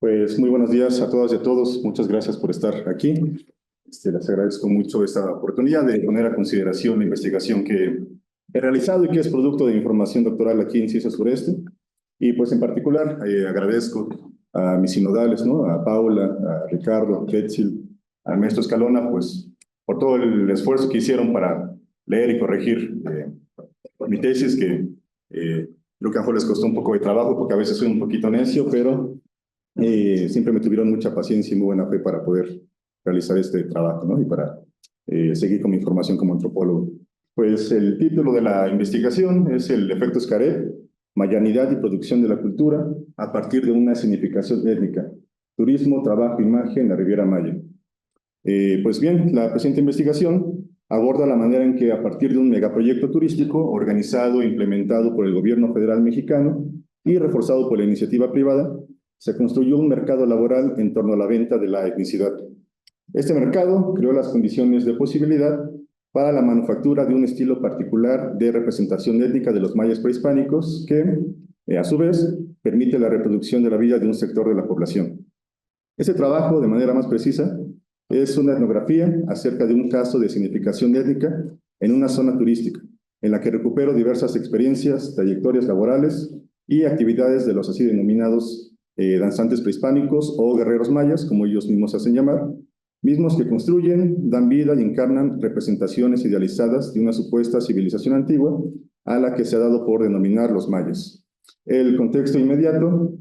Pues muy buenos días a todas y a todos. Muchas gracias por estar aquí. Les agradezco mucho esta oportunidad de poner a consideración la investigación que he realizado y que es producto de mi formación doctoral aquí en Ciencias Sureste. Y pues en particular agradezco a mis sinodales, ¿no? A Paula, a Ricardo, a Quetzil, al maestro Escalona, pues por todo el esfuerzo que hicieron para leer y corregir mi tesis, que creo que a lo mejor les costó un poco de trabajo porque a veces soy un poquito necio, pero siempre me tuvieron mucha paciencia y muy buena fe para poder realizar este trabajo, ¿no? Y para seguir con mi formación como antropólogo. Pues el título de la investigación es el efecto Xcaret, mayanidad y producción de la cultura a partir de una significación étnica, turismo, trabajo, imagen en la Riviera Maya. Pues bien, la presente investigación aborda la manera en que a partir de un megaproyecto turístico organizado e implementado por el gobierno federal mexicano y reforzado por la iniciativa privada, se construyó un mercado laboral en torno a la venta de la etnicidad. Este mercado creó las condiciones de posibilidad para la manufactura de un estilo particular de representación étnica de los mayas prehispánicos que, a su vez, permite la reproducción de la vida de un sector de la población. Este trabajo, de manera más precisa, es una etnografía acerca de un caso de significación étnica en una zona turística, en la que recupero diversas experiencias, trayectorias laborales y actividades de los así denominados danzantes prehispánicos o guerreros mayas, como ellos mismos se hacen llamar, mismos que construyen, dan vida y encarnan representaciones idealizadas de una supuesta civilización antigua a la que se ha dado por denominar los mayas. El contexto inmediato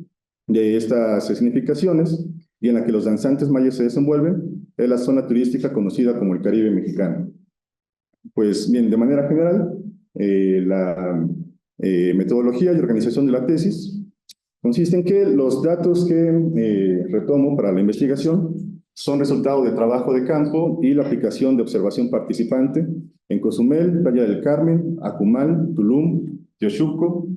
de estas significaciones y en la que los danzantes mayas se desenvuelven es la zona turística conocida como el Caribe mexicano. Pues bien, de manera general, la metodología y organización de la tesis consiste en que los datos que retomo para la investigación son resultado de trabajo de campo y la aplicación de observación participante en Cozumel, Playa del Carmen, Acumal, Tulum, Teochuco,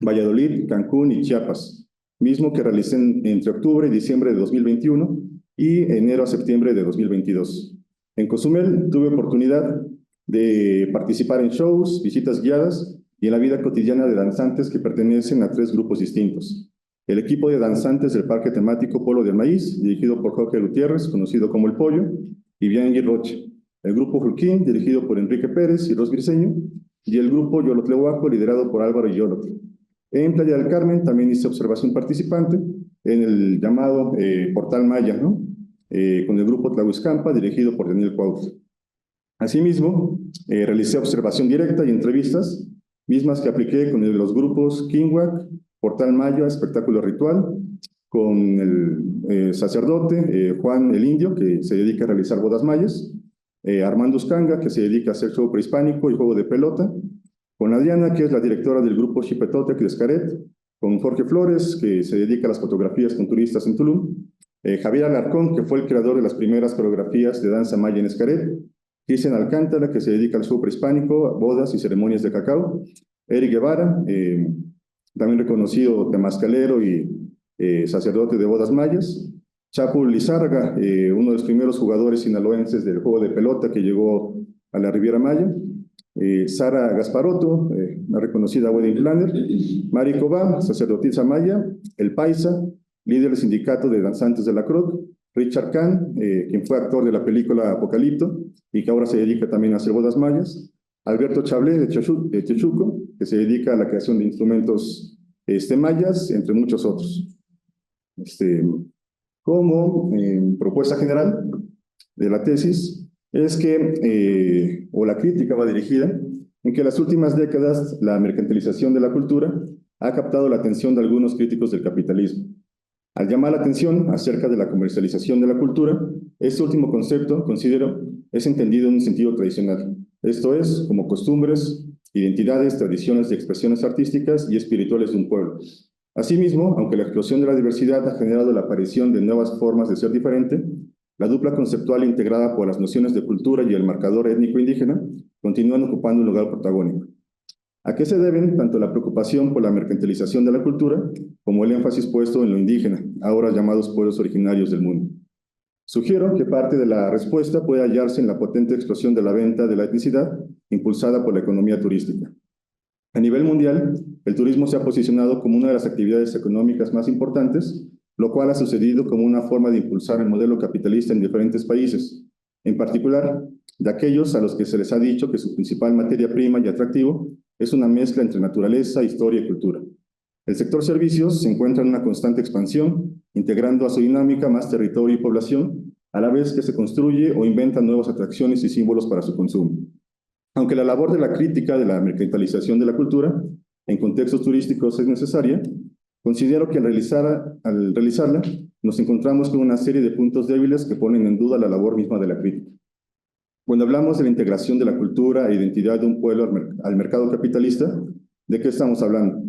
Valladolid, Cancún y Chiapas, mismo que realicé entre octubre y diciembre de 2021 y enero a septiembre de 2022. En Cozumel tuve oportunidad de participar en shows, visitas guiadas y en la vida cotidiana de danzantes que pertenecen a 3 grupos distintos. El equipo de danzantes del Parque Temático Polo del Maíz, dirigido por Jorge Gutiérrez, conocido como El Pollo, y Bianchi Roche. El grupo Julquín, dirigido por Enrique Pérez y Ros Briceño, y el grupo Yolotlehuaco, liderado por Álvaro Yolotl. En Playa del Carmen también hice observación participante en el llamado Portal Maya, ¿no? Con el grupo Tlahuizcampa, dirigido por Daniel Cuautla. Asimismo, realicé observación directa y entrevistas, mismas que apliqué con los grupos Kinhuac, Portal Maya, Espectáculo Ritual, con el sacerdote Juan el Indio, que se dedica a realizar bodas mayas, Armando Uscanga, que se dedica a hacer show prehispánico y juego de pelota, con Adriana, que es la directora del grupo Xipetotec de Xcaret, con Jorge Flores, que se dedica a las fotografías con turistas en Tulum, Javier Alarcón, que fue el creador de las primeras coreografías de danza maya en Xcaret, Cristian Alcántara, que se dedica al show prehispánico, bodas y ceremonias de cacao, Eric Guevara, también reconocido temascalero y sacerdote de bodas mayas, Chapo Lizárraga, uno de los primeros jugadores sinaloenses del juego de pelota que llegó a la Riviera Maya, Sara Gasparotto, una reconocida wedding planner, Mari Cobá, sacerdotisa maya, El Paisa, líder del sindicato de danzantes de la CROC, Richard Kahn, quien fue actor de la película Apocalipto y que ahora se dedica también a hacer bodas mayas, Alberto Chablé de Teochuco, que se dedica a la creación de instrumentos mayas, entre muchos otros. Como propuesta general de la tesis, es que, o la crítica va dirigida, en que en las últimas décadas la mercantilización de la cultura ha captado la atención de algunos críticos del capitalismo. Al llamar la atención acerca de la comercialización de la cultura, este último concepto, considero, es entendido en un sentido tradicional, esto es, como costumbres, identidades, tradiciones y expresiones artísticas y espirituales de un pueblo. Asimismo, aunque la explosión de la diversidad ha generado la aparición de nuevas formas de ser diferente, la dupla conceptual integrada por las nociones de cultura y el marcador étnico indígena continúan ocupando un lugar protagónico. ¿A qué se deben tanto la preocupación por la mercantilización de la cultura como el énfasis puesto en lo indígena, ahora llamados pueblos originarios del mundo? Sugiero que parte de la respuesta puede hallarse en la potente explosión de la venta de la etnicidad impulsada por la economía turística. A nivel mundial, el turismo se ha posicionado como una de las actividades económicas más importantes lo cual ha sucedido como una forma de impulsar el modelo capitalista en diferentes países, en particular de aquellos a los que se les ha dicho que su principal materia prima y atractivo es una mezcla entre naturaleza, historia y cultura. El sector servicios se encuentra en una constante expansión, integrando a su dinámica más territorio y población, a la vez que se construye o inventa nuevas atracciones y símbolos para su consumo. Aunque la labor de la crítica de la mercantilización de la cultura en contextos turísticos es necesaria, considero que al realizarla nos encontramos con una serie de puntos débiles que ponen en duda la labor misma de la crítica. Cuando hablamos de la integración de la cultura e identidad de un pueblo al mercado capitalista, ¿de qué estamos hablando?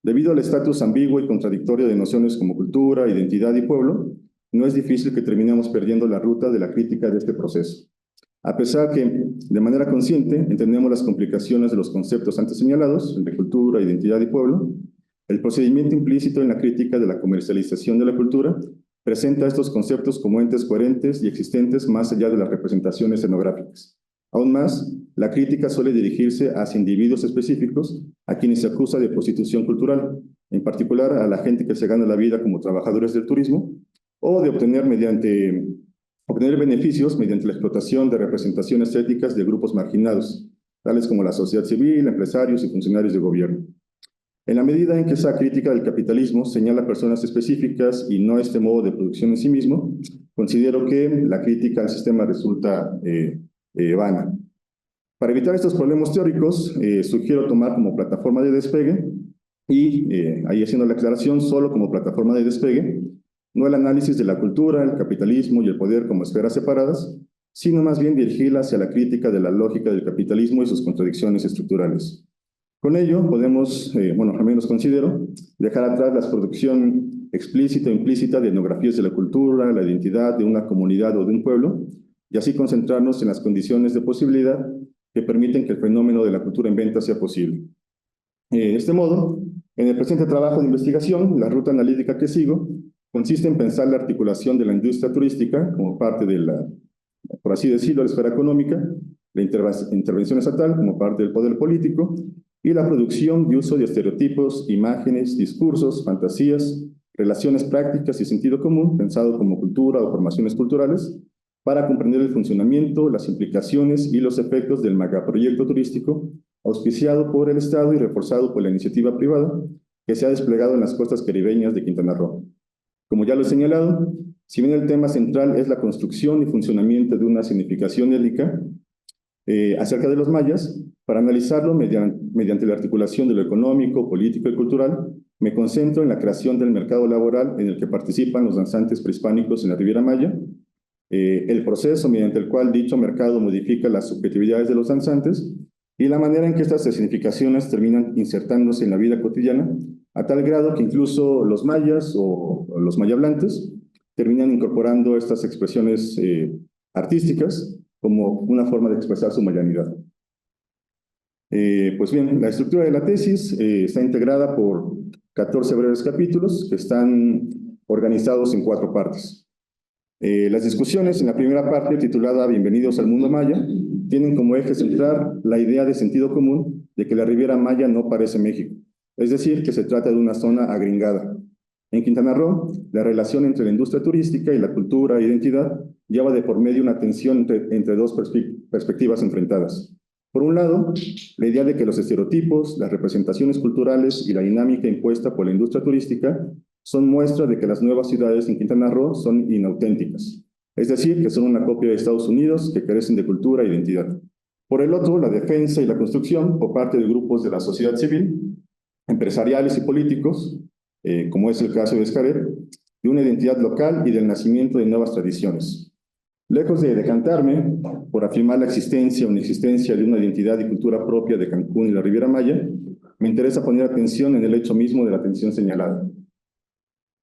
Debido al estatus ambiguo y contradictorio de nociones como cultura, identidad y pueblo, no es difícil que terminemos perdiendo la ruta de la crítica de este proceso. A pesar que, de manera consciente, entendemos las complicaciones de los conceptos antes señalados, el de cultura, identidad y pueblo, el procedimiento implícito en la crítica de la comercialización de la cultura presenta estos conceptos como entes coherentes y existentes más allá de las representaciones escenográficas. Aún más, la crítica suele dirigirse hacia individuos específicos a quienes se acusa de prostitución cultural, en particular a la gente que se gana la vida como trabajadores del turismo, o de obtener beneficios mediante la explotación de representaciones éticas de grupos marginados, tales como la sociedad civil, empresarios y funcionarios de gobierno. En la medida en que esa crítica del capitalismo señala personas específicas y no este modo de producción en sí mismo, considero que la crítica al sistema resulta vana. Para evitar estos problemas teóricos, sugiero tomar como plataforma de despegue, y ahí haciendo la aclaración, solo como plataforma de despegue, no el análisis de la cultura, el capitalismo y el poder como esferas separadas, sino más bien dirigirla hacia la crítica de la lógica del capitalismo y sus contradicciones estructurales. Con ello podemos, al menos considero, dejar atrás la producción explícita o implícita de etnografías de la cultura, la identidad de una comunidad o de un pueblo, y así concentrarnos en las condiciones de posibilidad que permiten que el fenómeno de la cultura en venta sea posible. De este modo, en el presente trabajo de investigación, la ruta analítica que sigo consiste en pensar la articulación de la industria turística como parte de la, por así decirlo, la esfera económica, la intervención estatal como parte del poder político y la producción y uso de estereotipos, imágenes, discursos, fantasías, relaciones prácticas y sentido común, pensado como cultura o formaciones culturales, para comprender el funcionamiento, las implicaciones y los efectos del megaproyecto turístico auspiciado por el Estado y reforzado por la iniciativa privada que se ha desplegado en las costas caribeñas de Quintana Roo. Como ya lo he señalado, si bien el tema central es la construcción y funcionamiento de una significación étnica acerca de los mayas, para analizarlo mediante la articulación de lo económico, político y cultural, me concentro en la creación del mercado laboral en el que participan los danzantes prehispánicos en la Riviera Maya, el proceso mediante el cual dicho mercado modifica las subjetividades de los danzantes y la manera en que estas significaciones terminan insertándose en la vida cotidiana, a tal grado que incluso los mayas o los mayablantes terminan incorporando estas expresiones artísticas como una forma de expresar su mayanidad. Pues bien, la estructura de la tesis está integrada por 14 breves capítulos que están organizados en 4 partes. Las discusiones en la primera parte, titulada Bienvenidos al mundo maya, tienen como eje central la idea de sentido común de que la Riviera Maya no parece México, es decir, que se trata de una zona agringada. En Quintana Roo, la relación entre la industria turística y la cultura e identidad lleva de por medio una tensión entre dos perspectivas enfrentadas. Por un lado, la idea de que los estereotipos, las representaciones culturales y la dinámica impuesta por la industria turística son muestra de que las nuevas ciudades en Quintana Roo son inauténticas, es decir, que son una copia de Estados Unidos que carecen de cultura e identidad. Por el otro, la defensa y la construcción por parte de grupos de la sociedad civil, empresariales y políticos, como es el caso de Xcaret, de una identidad local y del nacimiento de nuevas tradiciones. Lejos de decantarme por afirmar la existencia o inexistencia de una identidad y cultura propia de Cancún y la Riviera Maya, me interesa poner atención en el hecho mismo de la tensión señalada.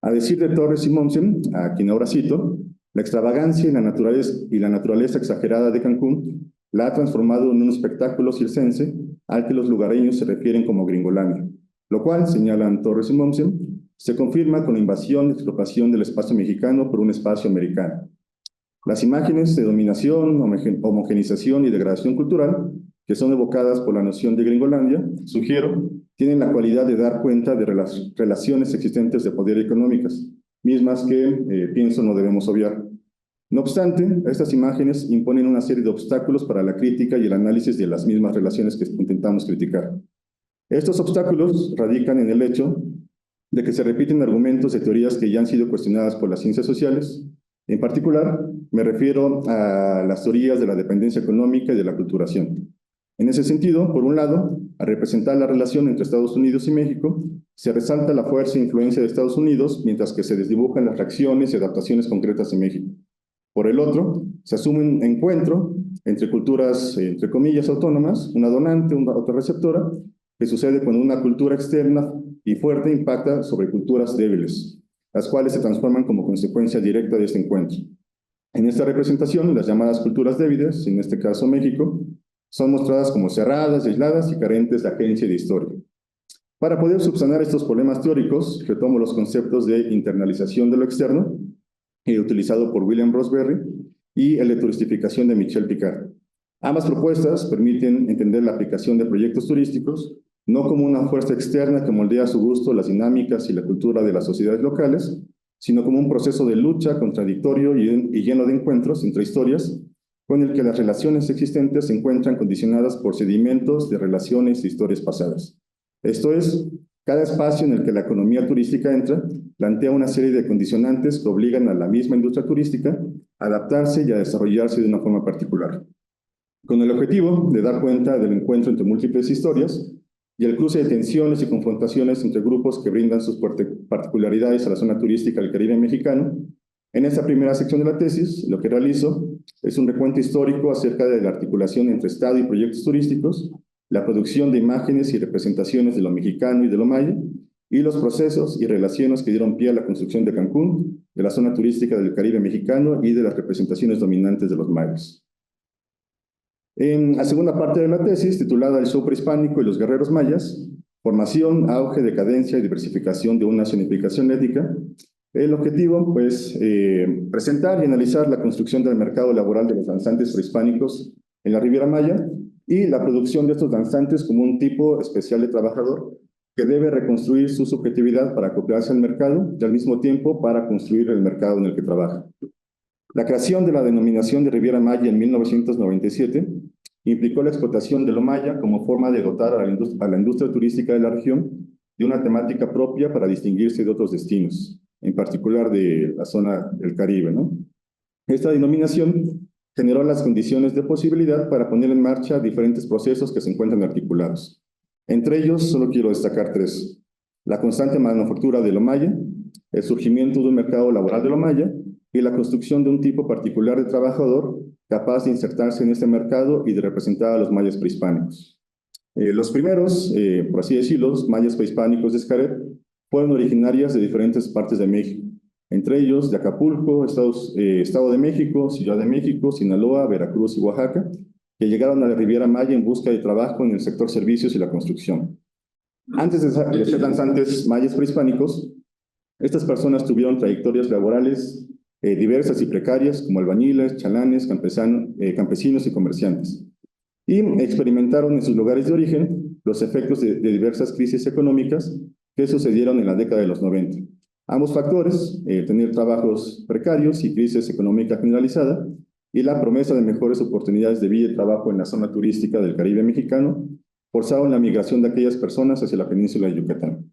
A decir de Torres y Mommsen, a quien ahora cito, la extravagancia y la naturaleza exagerada de Cancún la ha transformado en un espectáculo circense al que los lugareños se refieren como Gringolandia, lo cual, señalan Torres y Mommsen, se confirma con la invasión y explotación del espacio mexicano por un espacio americano. Las imágenes de dominación, homogenización y degradación cultural, que son evocadas por la noción de Gringolandia, sugiero, tienen la cualidad de dar cuenta de relaciones existentes de poder económicas, mismas que pienso no debemos obviar. No obstante, estas imágenes imponen una serie de obstáculos para la crítica y el análisis de las mismas relaciones que intentamos criticar. Estos obstáculos radican en el hecho de que se repiten argumentos de teorías que ya han sido cuestionadas por las ciencias sociales. En particular, me refiero a las teorías de la dependencia económica y de la aculturación. En ese sentido, por un lado, al representar la relación entre Estados Unidos y México, se resalta la fuerza e influencia de Estados Unidos, mientras que se desdibujan las reacciones y adaptaciones concretas de México. Por el otro, se asume un encuentro entre culturas, entre comillas, autónomas, una donante, otra receptora, que sucede cuando una cultura externa y fuerte impacta sobre culturas débiles, las cuales se transforman como consecuencia directa de este encuentro. En esta representación, las llamadas culturas débiles, en este caso México, son mostradas como cerradas, aisladas y carentes de agencia y de historia. Para poder subsanar estos problemas teóricos, retomo los conceptos de internalización de lo externo, utilizado por William Roseberry, y el de turistificación de Michel Picard. Ambas propuestas permiten entender la aplicación de proyectos turísticos no como una fuerza externa que moldea a su gusto las dinámicas y la cultura de las sociedades locales, sino como un proceso de lucha contradictorio y lleno de encuentros entre historias, con el que las relaciones existentes se encuentran condicionadas por sedimentos de relaciones e historias pasadas. Esto es, cada espacio en el que la economía turística entra plantea una serie de condicionantes que obligan a la misma industria turística a adaptarse y a desarrollarse de una forma particular, con el objetivo de dar cuenta del encuentro entre múltiples historias y el cruce de tensiones y confrontaciones entre grupos que brindan sus particularidades a la zona turística del Caribe mexicano. En esta primera sección de la tesis, lo que realizo es un recuento histórico acerca de la articulación entre Estado y proyectos turísticos, la producción de imágenes y representaciones de lo mexicano y de lo maya, y los procesos y relaciones que dieron pie a la construcción de Cancún, de la zona turística del Caribe mexicano y de las representaciones dominantes de los mayas. En la segunda parte de la tesis, titulada El show prehispánico y los guerreros mayas, formación, auge, decadencia y diversificación de una zonificación étnica, el objetivo, pues, presentar y analizar la construcción del mercado laboral de los danzantes prehispánicos en la Riviera Maya y la producción de estos danzantes como un tipo especial de trabajador que debe reconstruir su subjetividad para acoplarse al mercado y al mismo tiempo para construir el mercado en el que trabaja. La creación de la denominación de Riviera Maya en 1997 implicó la explotación de lo maya como forma de dotar a la industria turística de la región de una temática propia para distinguirse de otros destinos, en particular de la zona del Caribe, ¿no? Esta denominación generó las condiciones de posibilidad para poner en marcha diferentes procesos que se encuentran articulados. Entre ellos, solo quiero destacar tres: la constante manufactura de lo maya, el surgimiento de un mercado laboral de lo maya y la construcción de un tipo particular de trabajador capaz de insertarse en este mercado y de representar a los mayas prehispánicos. Los primeros, por así decirlo, los mayas prehispánicos de Xcaret, fueron originarias de diferentes partes de México, entre ellos de Acapulco, Estado de México, Ciudad de México, Sinaloa, Veracruz y Oaxaca, que llegaron a la Riviera Maya en busca de trabajo en el sector servicios y la construcción. Antes de ser danzantes mayas prehispánicos, estas personas tuvieron trayectorias laborales diversas y precarias, como albañiles, chalanes, campesinos y comerciantes, y experimentaron en sus lugares de origen los efectos de diversas crisis económicas que sucedieron en la década de los 90. Ambos factores, tener trabajos precarios y crisis económica generalizada, y la promesa de mejores oportunidades de vida y trabajo en la zona turística del Caribe mexicano, forzaron la migración de aquellas personas hacia la península de Yucatán.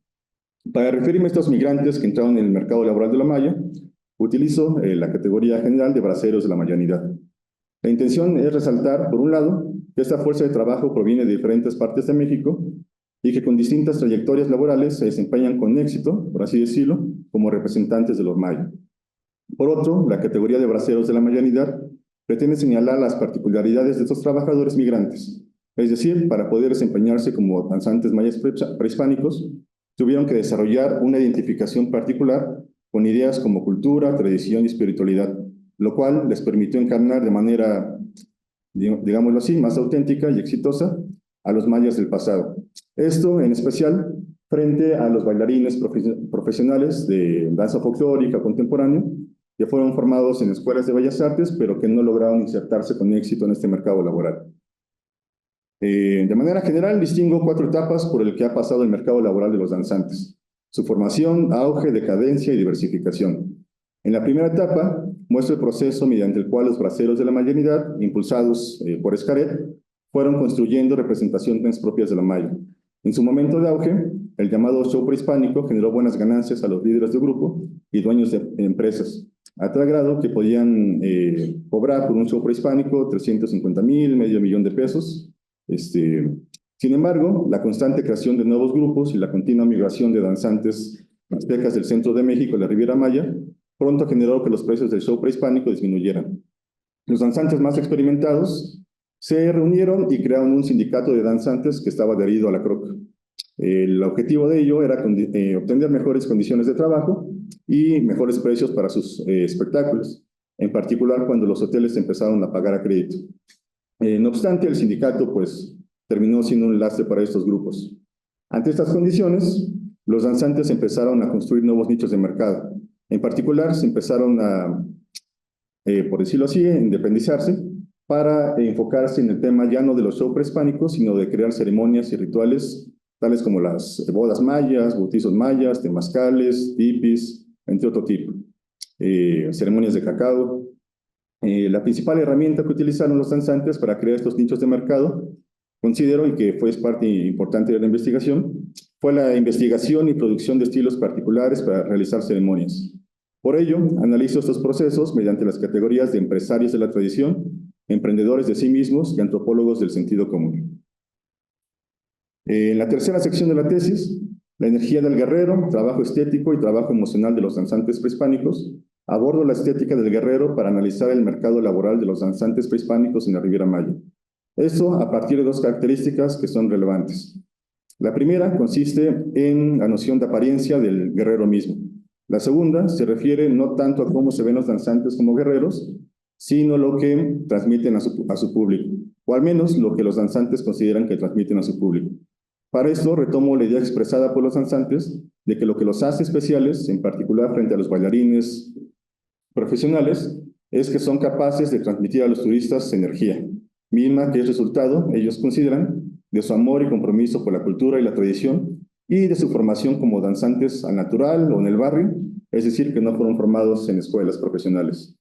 Para referirme a estos migrantes que entraron en el mercado laboral de la Maya, utilizo la categoría general de braceros de la mayanidad. La intención es resaltar, por un lado, que esta fuerza de trabajo proviene de diferentes partes de México y que con distintas trayectorias laborales se desempeñan con éxito, por así decirlo, como representantes de los mayas. Por otro, la categoría de braceros de la mayanidad pretende señalar las particularidades de estos trabajadores migrantes, es decir, para poder desempeñarse como danzantes mayas prehispánicos, tuvieron que desarrollar una identificación particular con ideas como cultura, tradición y espiritualidad, lo cual les permitió encarnar de manera, digámoslo así, más auténtica y exitosa a los mayas del pasado. Esto, en especial, frente a los bailarines profesionales de danza folclórica contemporánea, que fueron formados en escuelas de bellas artes, pero que no lograron insertarse con éxito en este mercado laboral. De manera general, distingo 4 etapas por el que ha pasado el mercado laboral de los danzantes. su formación, auge, decadencia y diversificación. En la primera etapa, muestra el proceso mediante el cual los braceros de la mayanidad, impulsados por Xcaret, fueron construyendo representaciones propias de la maya. En su momento de auge, el llamado show prehispánico generó buenas ganancias a los líderes de grupo y dueños de empresas, a tal grado que podían cobrar por un show prehispánico 350,000, medio millón de pesos. Sin embargo, la constante creación de nuevos grupos y la continua migración de danzantes aztecas del centro de México y la Riviera Maya pronto generó que los precios del show prehispánico disminuyeran. Los danzantes más experimentados se reunieron y crearon un sindicato de danzantes que estaba adherido a la CROC. El objetivo de ello era obtener mejores condiciones de trabajo y mejores precios para sus espectáculos, en particular cuando los hoteles empezaron a pagar a crédito. No obstante, el sindicato pues terminó siendo un lastre para estos grupos. Ante estas condiciones, los danzantes empezaron a construir nuevos nichos de mercado. En particular, se empezaron a, por decirlo así, independizarse para enfocarse en el tema ya no de los shows prehispánicos, sino de crear ceremonias y rituales tales como las bodas mayas, bautizos mayas, temazcales, tipis, entre otro tipo, ceremonias de cacao. La principal herramienta que utilizaron los danzantes para crear estos nichos de mercado, considero, y que fue parte importante de la investigación, fue la investigación y producción de estilos particulares para realizar ceremonias. Por ello, analizo estos procesos mediante las categorías de empresarios de la tradición, emprendedores de sí mismos y antropólogos del sentido común. En la tercera sección de la tesis, la energía del guerrero, trabajo estético y trabajo emocional de los danzantes prehispánicos, abordo la estética del guerrero para analizar el mercado laboral de los danzantes prehispánicos en la Riviera Maya. Esto a partir de dos características que son relevantes. La primera consiste en la noción de apariencia del guerrero mismo. La segunda se refiere no tanto a cómo se ven los danzantes como guerreros, sino lo que transmiten a su público, o al menos lo que los danzantes consideran que transmiten a su público. Para esto retomo la idea expresada por los danzantes de que lo que los hace especiales, en particular frente a los bailarines profesionales, es que son capaces de transmitir a los turistas energía, misma que es resultado, ellos consideran, de su amor y compromiso por la cultura y la tradición, y de su formación como danzantes al natural o en el barrio, es decir, que no fueron formados en escuelas profesionales.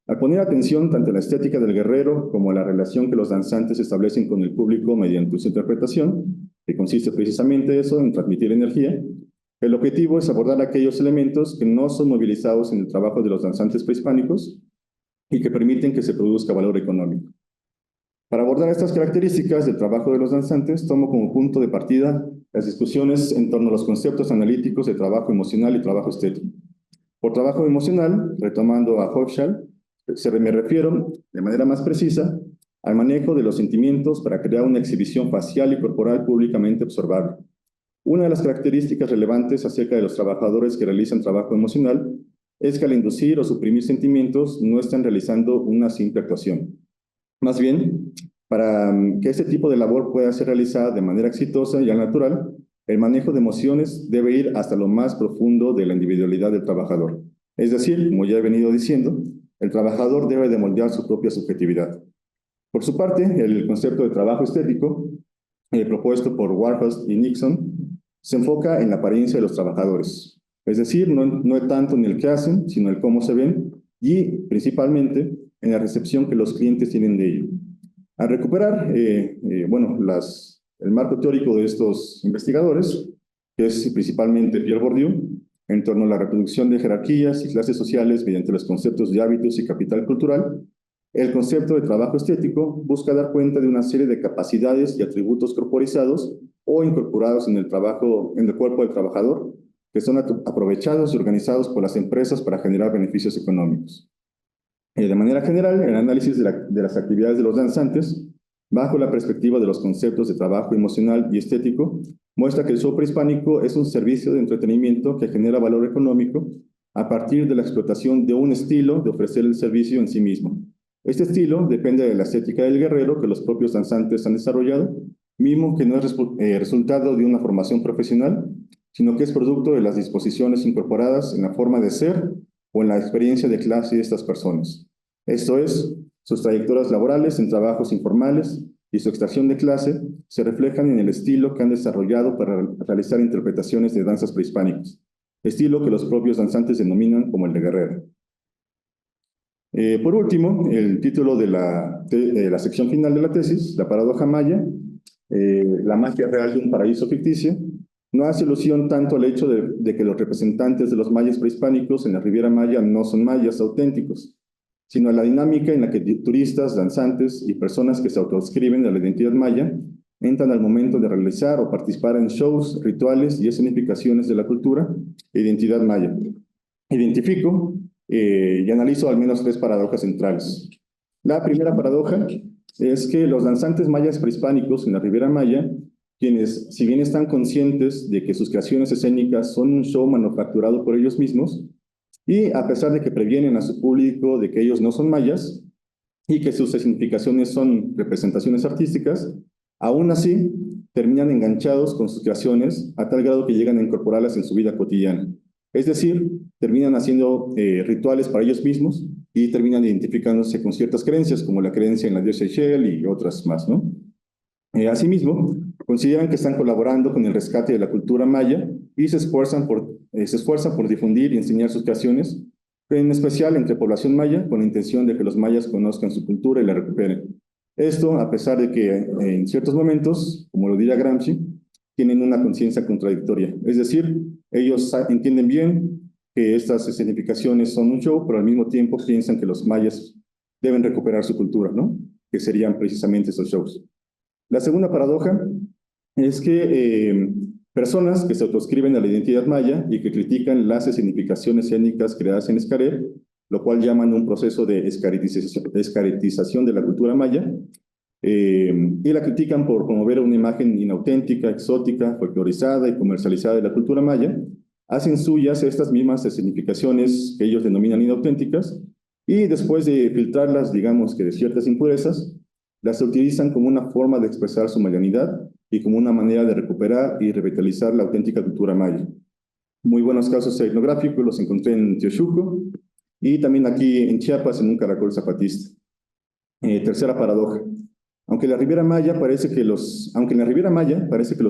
Al poner atención tanto a la estética del guerrero como a la relación que los danzantes establecen con el público mediante su interpretación, que consiste precisamente eso, en transmitir energía, el objetivo es abordar aquellos elementos que no son movilizados en el trabajo de los danzantes prehispánicos y que permiten que se produzca valor económico. Para abordar estas características del trabajo de los danzantes, tomo como punto de partida las discusiones en torno a los conceptos analíticos de trabajo emocional y trabajo estético. Por trabajo emocional, retomando a Hochschild, me refiero de manera más precisa al manejo de los sentimientos para crear una exhibición facial y corporal públicamente observable. Una de las características relevantes acerca de los trabajadores que realizan trabajo emocional es que al inducir o suprimir sentimientos no están realizando una simple actuación. Más bien, para que este tipo de labor pueda ser realizada de manera exitosa y al natural, el manejo de emociones debe ir hasta lo más profundo de la individualidad del trabajador. Es decir, como ya he venido diciendo, el trabajador debe de moldear su propia subjetividad. Por su parte, el concepto de trabajo estético, propuesto por Warhurst y Nixon, se enfoca en la apariencia de los trabajadores. Es decir, no es tanto en el qué hacen, sino en cómo se ven y, principalmente, en la recepción que los clientes tienen de ello. Al recuperar el marco teórico de estos investigadores, que es principalmente Pierre Bourdieu, en torno a la reproducción de jerarquías y clases sociales mediante los conceptos de hábitos y capital cultural, el concepto de trabajo estético busca dar cuenta de una serie de capacidades y atributos corporizados o incorporados en el cuerpo del trabajador, que son aprovechados y organizados por las empresas para generar beneficios económicos. De manera general, el análisis de las actividades de los danzantes, bajo la perspectiva de los conceptos de trabajo emocional y estético, muestra que el show prehispánico es un servicio de entretenimiento que genera valor económico a partir de la explotación de un estilo de ofrecer el servicio en sí mismo. Este estilo depende de la estética del guerrero que los propios danzantes han desarrollado, mismo que no es resultado de una formación profesional, sino que es producto de las disposiciones incorporadas en la forma de ser o en la experiencia de clase de estas personas. Esto es, sus trayectorias laborales en trabajos informales, y su extracción de clase se reflejan en el estilo que han desarrollado para realizar interpretaciones de danzas prehispánicas, estilo que los propios danzantes denominan como el de guerrero. Por último, el título de la sección final de la tesis, la paradoja maya, la magia real de un paraíso ficticio, no hace alusión tanto al hecho de que los representantes de los mayas prehispánicos en la Riviera Maya no son mayas auténticos, sino a la dinámica en la que turistas, danzantes y personas que se autoescriben a la identidad maya entran al momento de realizar o participar en shows, rituales y escenificaciones de la cultura e identidad maya. Identifico y analizo al menos 3 paradojas centrales. La primera paradoja es que los danzantes mayas prehispánicos en la Riviera Maya, quienes, si bien están conscientes de que sus creaciones escénicas son un show manufacturado por ellos mismos, y a pesar de que previenen a su público de que ellos no son mayas y que sus significaciones son representaciones artísticas, aún así terminan enganchados con sus creaciones a tal grado que llegan a incorporarlas en su vida cotidiana. Es decir, terminan haciendo rituales para ellos mismos y terminan identificándose con ciertas creencias, como la creencia en la diosa Ixchel y otras más, ¿no? Asimismo, consideran que están colaborando con el rescate de la cultura maya y se esfuerzan por difundir y enseñar sus creaciones, en especial entre población maya, con la intención de que los mayas conozcan su cultura y la recuperen. Esto a pesar de que en ciertos momentos, como lo diría Gramsci, tienen una conciencia contradictoria. Es decir, ellos entienden bien que estas escenificaciones son un show, pero al mismo tiempo piensan que los mayas deben recuperar su cultura, ¿no? Que serían precisamente esos shows. La segunda paradoja es que personas que se autoescriben a la identidad maya y que critican las escenificaciones escénicas creadas en Xcaret, lo cual llaman un proceso de escaretización de la cultura maya, y la critican por promover una imagen inauténtica, exótica, folclorizada y comercializada de la cultura maya, hacen suyas estas mismas escenificaciones que ellos denominan inauténticas, y después de filtrarlas, digamos que de ciertas impurezas, las utilizan como una forma de expresar su mayanidad y como una manera de recuperar y revitalizar la auténtica cultura maya. Muy buenos casos etnográficos los encontré en Teoshuco y también aquí en Chiapas en un caracol zapatista. Tercera paradoja. Aunque en la Riviera Maya parece que los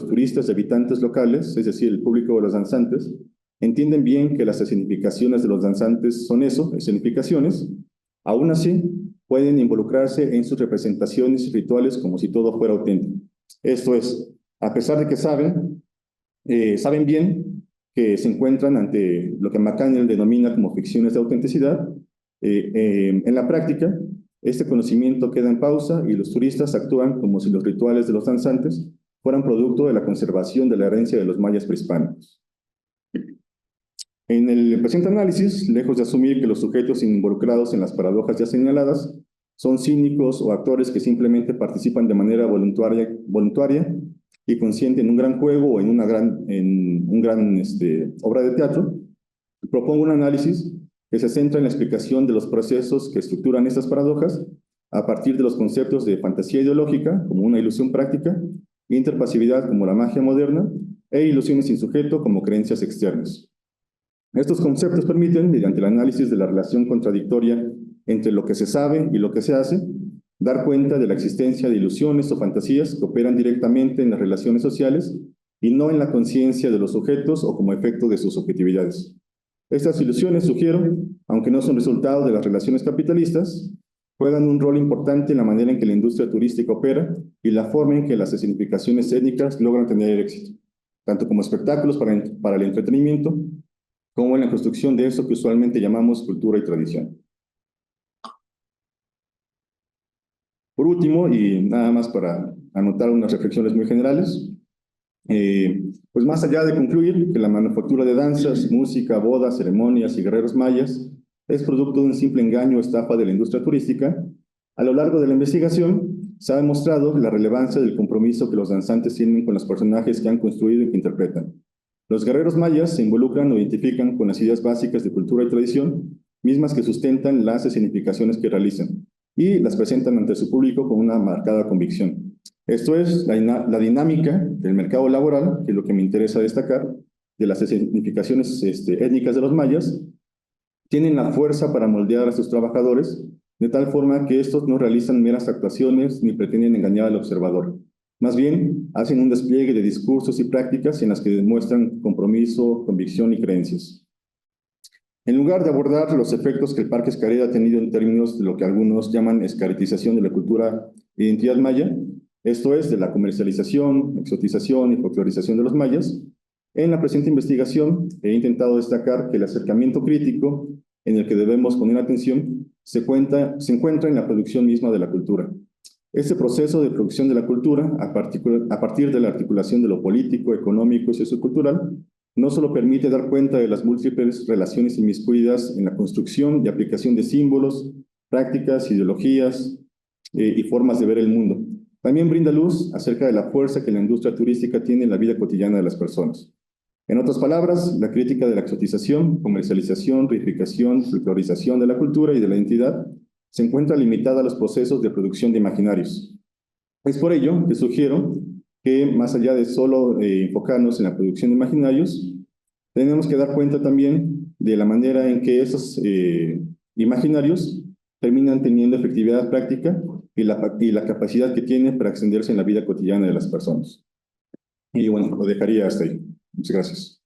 turistas y habitantes locales, es decir, el público de los danzantes, entienden bien que las escenificaciones de los danzantes son eso, escenificaciones, aún así pueden involucrarse en sus representaciones y rituales como si todo fuera auténtico. Esto es, a pesar de que saben bien que se encuentran ante lo que McCannell denomina como ficciones de autenticidad, en la práctica, este conocimiento queda en pausa y los turistas actúan como si los rituales de los danzantes fueran producto de la conservación de la herencia de los mayas prehispánicos. En el presente análisis, lejos de asumir que los sujetos involucrados en las paradojas ya señaladas son cínicos o actores que simplemente participan de manera voluntaria y consciente en un gran juego o en una gran obra de teatro, propongo un análisis que se centra en la explicación de los procesos que estructuran estas paradojas a partir de los conceptos de fantasía ideológica como una ilusión práctica, interpasividad como la magia moderna e ilusiones sin sujeto como creencias externas. Estos conceptos permiten, mediante el análisis de la relación contradictoria entre lo que se sabe y lo que se hace, dar cuenta de la existencia de ilusiones o fantasías que operan directamente en las relaciones sociales y no en la conciencia de los sujetos o como efecto de sus objetividades. Estas ilusiones, sugiero, aunque no son resultado de las relaciones capitalistas, juegan un rol importante en la manera en que la industria turística opera y la forma en que las escenificaciones étnicas logran tener éxito, tanto como espectáculos para el entretenimiento, como en la construcción de eso que usualmente llamamos cultura y tradición. Por último, y nada más para anotar unas reflexiones muy generales, pues más allá de concluir que la manufactura de danzas, música, bodas, ceremonias y guerreros mayas es producto de un simple engaño o estafa de la industria turística, a lo largo de la investigación se ha demostrado la relevancia del compromiso que los danzantes tienen con los personajes que han construido y que interpretan. Los guerreros mayas se involucran o identifican con las ideas básicas de cultura y tradición, mismas que sustentan las escenificaciones que realizan, y las presentan ante su público con una marcada convicción. Esto es la dinámica del mercado laboral, que es lo que me interesa destacar, de las escenificaciones étnicas de los mayas, tienen la fuerza para moldear a sus trabajadores de tal forma que estos no realizan meras actuaciones ni pretenden engañar al observador. Más bien, hacen un despliegue de discursos y prácticas en las que demuestran compromiso, convicción y creencias. En lugar de abordar los efectos que el Parque Xcaret ha tenido en términos de lo que algunos llaman escaretización de la cultura e identidad maya, esto es, de la comercialización, exotización y folclorización de los mayas, en la presente investigación he intentado destacar que el acercamiento crítico en el que debemos poner atención se encuentra en la producción misma de la cultura. Este proceso de producción de la cultura, a partir de la articulación de lo político, económico y sociocultural, no solo permite dar cuenta de las múltiples relaciones inmiscuidas en la construcción y aplicación de símbolos, prácticas, ideologías y formas de ver el mundo. También brinda luz acerca de la fuerza que la industria turística tiene en la vida cotidiana de las personas. En otras palabras, la crítica de la exotización, comercialización, reificación, folclorización de la cultura y de la identidad se encuentra limitada a los procesos de producción de imaginarios. Es por ello que sugiero que, más allá de solo enfocarnos en la producción de imaginarios, tenemos que dar cuenta también de la manera en que esos imaginarios terminan teniendo efectividad práctica y la capacidad que tienen para extenderse en la vida cotidiana de las personas. Y bueno, lo dejaría hasta ahí. Muchas gracias.